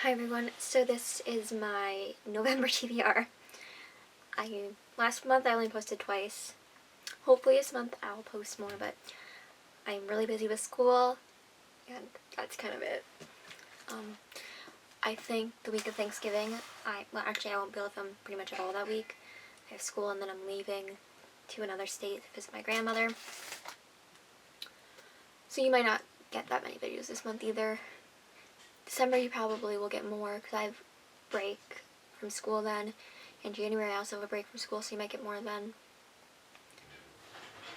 Hi everyone, so this is my November TBR. Last month I only posted twice. Hopefully this month I'll post more, but I'm really busy with school, and that's kind of it. I think the week of Thanksgiving, I won't be able to film pretty much at all that week. I have school and then I'm leaving to another state to visit my grandmother. So you might not get that many videos this month either. December you probably will get more because I have break from school then. In January I also have a break from school, so you might get more then.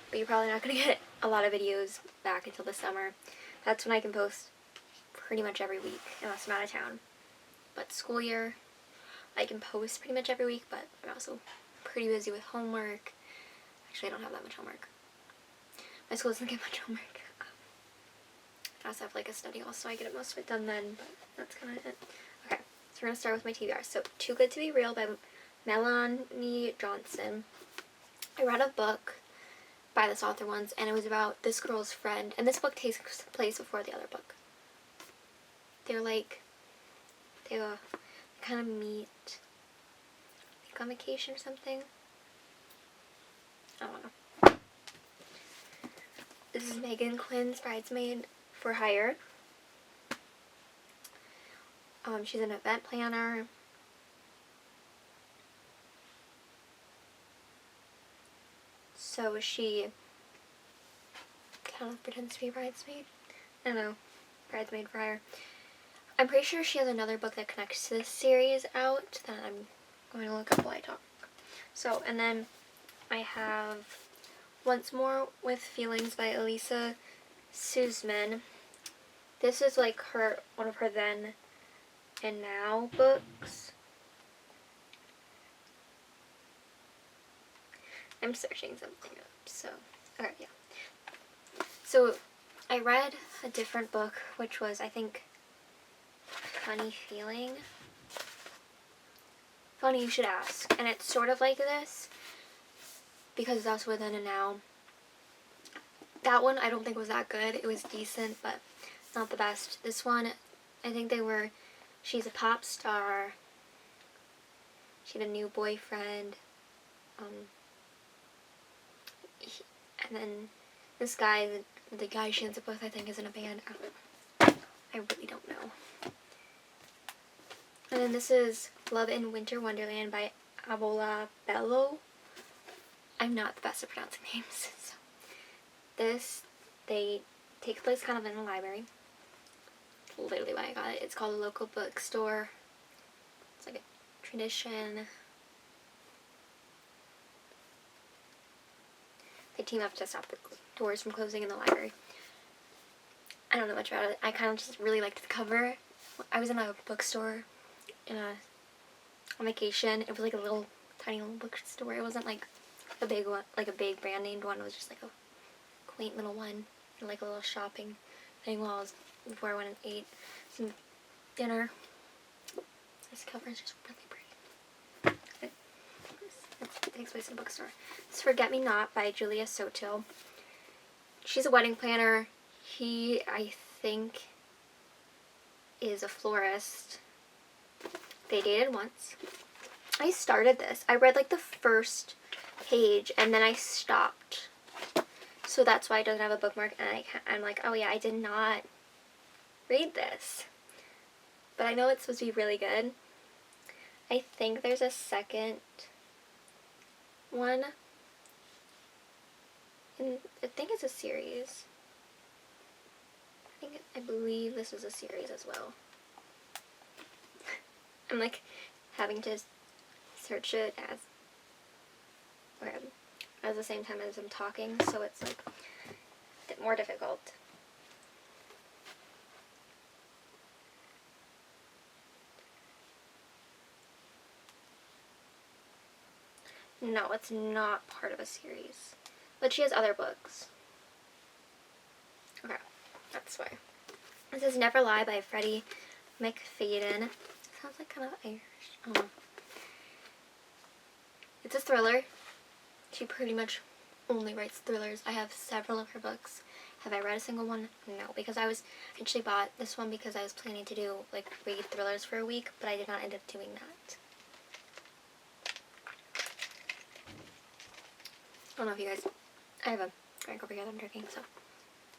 But you're probably not going to get a lot of videos back until the summer. That's when I can post pretty much every week unless I'm out of town. But school year, I can post pretty much every week, but I'm also pretty busy with homework. Actually, I don't have that much homework. My school doesn't get much homework. I also have like a study hall, so I get most of it done then, but that's kind of it. Okay, so we're going to start with my TBR. So, Too Good to Be Real by Melanie Johnson. I read a book by this author once, and it was about this girl's friend, and this book takes place before the other book. They kind of meet, I think on vacation or something. I don't know. This is Megan Quinn's Bridesmaid for Hire. She's an event planner. So she kind of pretends to be a bridesmaid. I don't know. Bridesmaid for Hire. I'm pretty sure she has another book that connects to this series out that I'm going to look up while I talk. So, and then I have Once More with Feelings by Elisa Suzman. This is like one of her then and now books. I'm searching something up, so, okay, yeah. So, I read a different book, which was, I think, Funny You Should Ask. And it's sort of like this, because it's also a then and now. That one I don't think was that good. It was decent, but not the best. This one, I think she's a pop star. She had a new boyfriend. And then this guy, the guy she ends up with, I think is in a band. I really don't know. And then this is Love in Winter Wonderland by Abola Bello. I'm not the best at pronouncing names. So they take place kind of in a library. Literally why I got it. It's called a local bookstore. It's like a tradition. They team up to stop the doors from closing in the library. I don't know much about it. I kind of just really liked the cover. I was in a bookstore on vacation. It was like a little tiny little bookstore. It wasn't like a big one, like a big brand named one. It was just like a quaint little one, and like a little shopping thing before I went and ate some dinner. This cover is just really pretty. It takes place in a bookstore. It's Forget Me Not by Julia Sotil. She's a wedding planner. He, I think, is a florist. They dated once. I started this. I read like the first page and then I stopped. So that's why it doesn't have a bookmark, and I'm like, oh yeah, I did not read this. But I know it's supposed to be really good. I think there's a second one. And I think it's a series. I believe this is a series as well. I'm like having to search it at the same time as I'm talking, so it's like a bit more difficult. No, it's not part of a series. But she has other books. Okay, that's why. This is Never Lie by Freddie McFadden. Sounds like kind of Irish. I don't know. It's a thriller. She pretty much only writes thrillers. I have several of her books, Have I read a single one? No, because I actually bought this one because I was planning to do, like, read thrillers for a week, but I did not end up doing that. I don't know if you guys, I have a drink over here that I'm drinking, so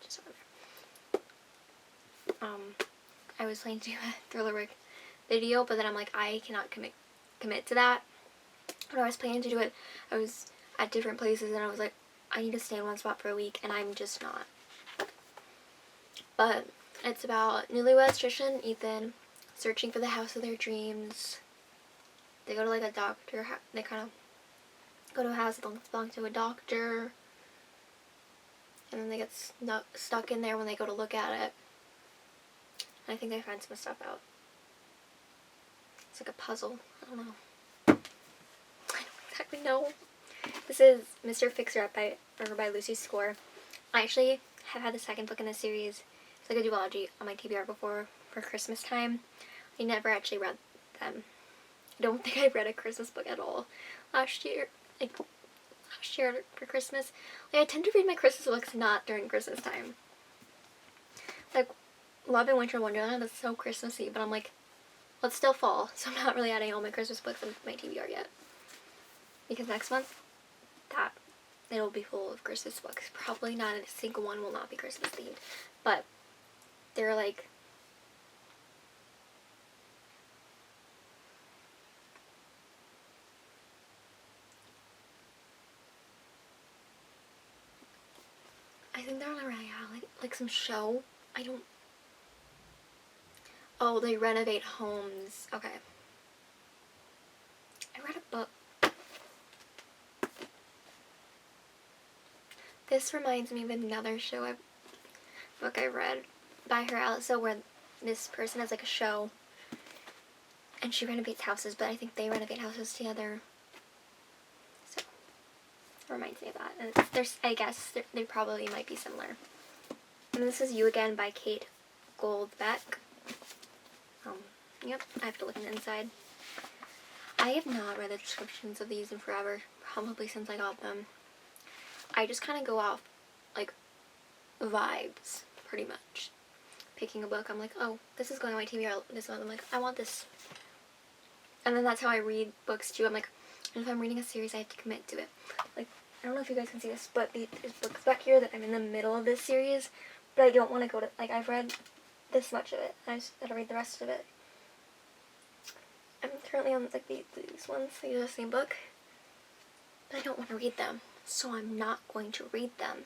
just over there. I was planning to do a thriller video, but then I'm like, I cannot commit to that. When I was planning to do it, I was at different places, and I was like, I need to stay in one spot for a week, and I'm just not. But it's about newlyweds Trisha and Ethan searching for the house of their dreams. They go to like a doctor, they kind of go to a house that belongs to a doctor, and then they get stuck in there when they go to look at it. And I think they find some stuff out. It's like a puzzle. I don't know. I don't exactly know. This is Mr. Fixer-Up by Lucy Score. I actually have had the second book in the series. It's like a duology on my TBR before for Christmas time. I never actually read them. I don't think I read a Christmas book at all last year. Like, last year for Christmas. Like, I tend to read my Christmas books not during Christmas time. Like, Love and Winter Wonderland is so Christmassy, but I'm like, well, it's still fall, so I'm not really adding all my Christmas books in my TBR yet. Because next month, it'll be full of Christmas books. Probably not a single one will not be Christmas themed, but they're like, I think they're on a reality, like some show. Oh, they renovate homes. Okay. I read a book. This reminds me of another book I read by her, Alice, where this person has like a show and she renovates houses, but I think they renovate houses together. So, it reminds me of that. And I guess they probably might be similar. And this is You Again by Kate Goldbeck. Yep, I have to look on the inside. I have not read the descriptions of these in forever, probably since I got them. I just kind of go off, like, vibes, pretty much. Picking a book, I'm like, oh, this is going on my TBR this month. I'm like, I want this. And then that's how I read books, too. I'm like, if I'm reading a series, I have to commit to it. Like, I don't know if you guys can see this, but there's books back here that I'm in the middle of this series, but I don't want to go to, like, I've read this much of it. I just gotta read the rest of it. I'm currently on, like, these ones. These are the same book. But I don't want to read them. So I'm not going to read them.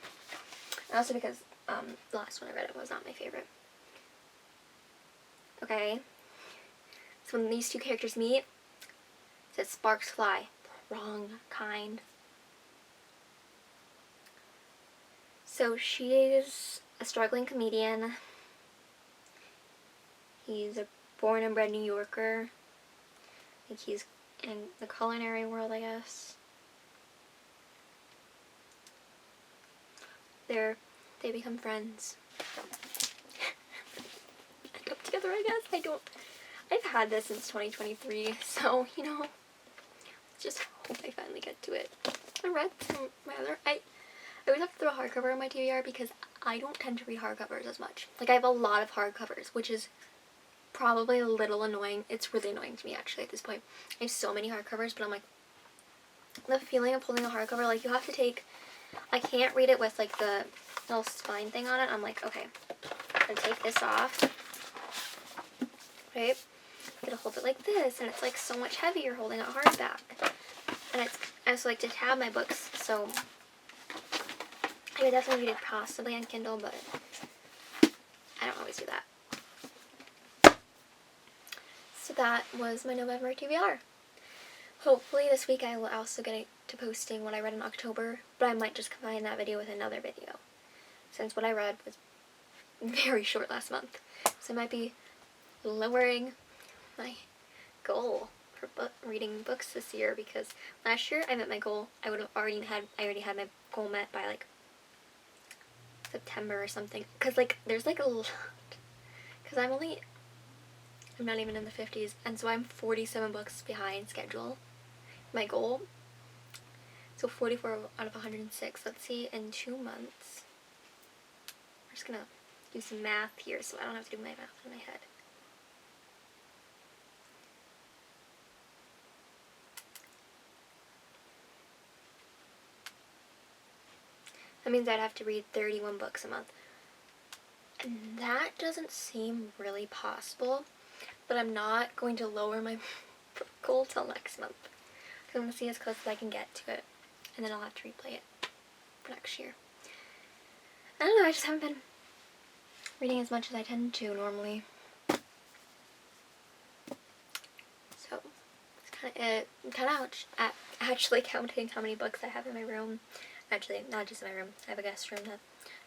And also because the last one I read was not my favorite. Okay. So when these two characters meet, it says sparks fly. Wrong kind. So she is a struggling comedian. He's a born and bred New Yorker. Like, he's in the culinary world, I guess. They become friends. End up together, I guess. I've had this since 2023, so, you know, just hope I finally get to it. I read some rather, I always have to throw a hardcover on my TBR because I don't tend to read hardcovers as much. Like, I have a lot of hardcovers, which is probably a little annoying. It's really annoying to me, actually, at this point. I have so many hardcovers, but I'm like, the feeling of holding a hardcover, like, you have to take, I can't read it with, like, the little spine thing on it. I'm like, okay, I'm gonna take this off, right? I'm gonna hold it like this, and it's, like, so much heavier holding it hardback. And I also like to tab my books, so I would definitely read it possibly on Kindle, but I don't always do that. So that was my November TBR. Hopefully this week I will also get to posting what I read in October, but I might just combine that video with another video, since what I read was very short last month. So I might be lowering my goal for reading books this year, because last year I met my goal. I already had my goal met by like September or something, because like there's like a lot, because I'm not even in the 50s, and so I'm 47 books behind schedule, my goal. So 44 out of 106, let's see, in 2 months. just gonna do some math here so I don't have to do my math in my head. That means I'd have to read 31 books a month. And that doesn't seem really possible, but I'm not going to lower my book goal till next month. I'm going to see as close as I can get to it, and then I'll have to replay it for next year. I don't know, I just haven't been reading as much as I tend to normally. So, that's kind of it. I'm kind of actually counting how many books I have in my room. Actually, not just in my room. I have a guest room that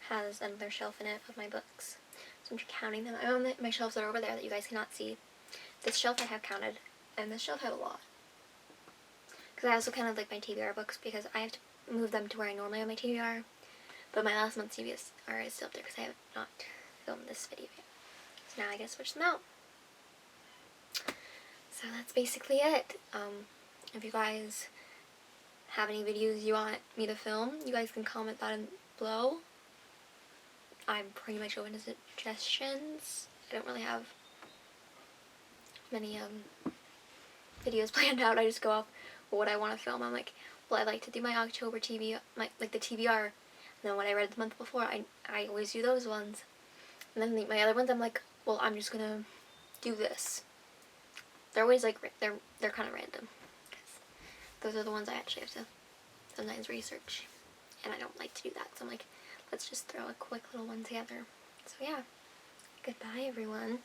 has another shelf in it of my books. So I'm just counting them. I own my shelves that are over there that you guys cannot see. This shelf I have counted, and this shelf I have a lot. Because I also counted like my TBR books because I have to move them to where I normally have my TBR. But my last month's TBR is still up there because I have not filmed this video yet. So now I gotta switch them out. So that's basically it. If you guys have any videos you want me to film, you guys can comment that below. I'm pretty much open to suggestions. I don't really have many videos planned out. I just go off what I want to film. I'm like, well, I like to do my October TBR, like the TBR, and then what I read the month before, I always do those ones. And then my other ones, I'm like, well, I'm just gonna do this. They're always like, they're kind of random. Those are the ones I actually have to sometimes research, and I don't like to do that, so I'm like, let's just throw a quick little one together. So yeah, goodbye everyone.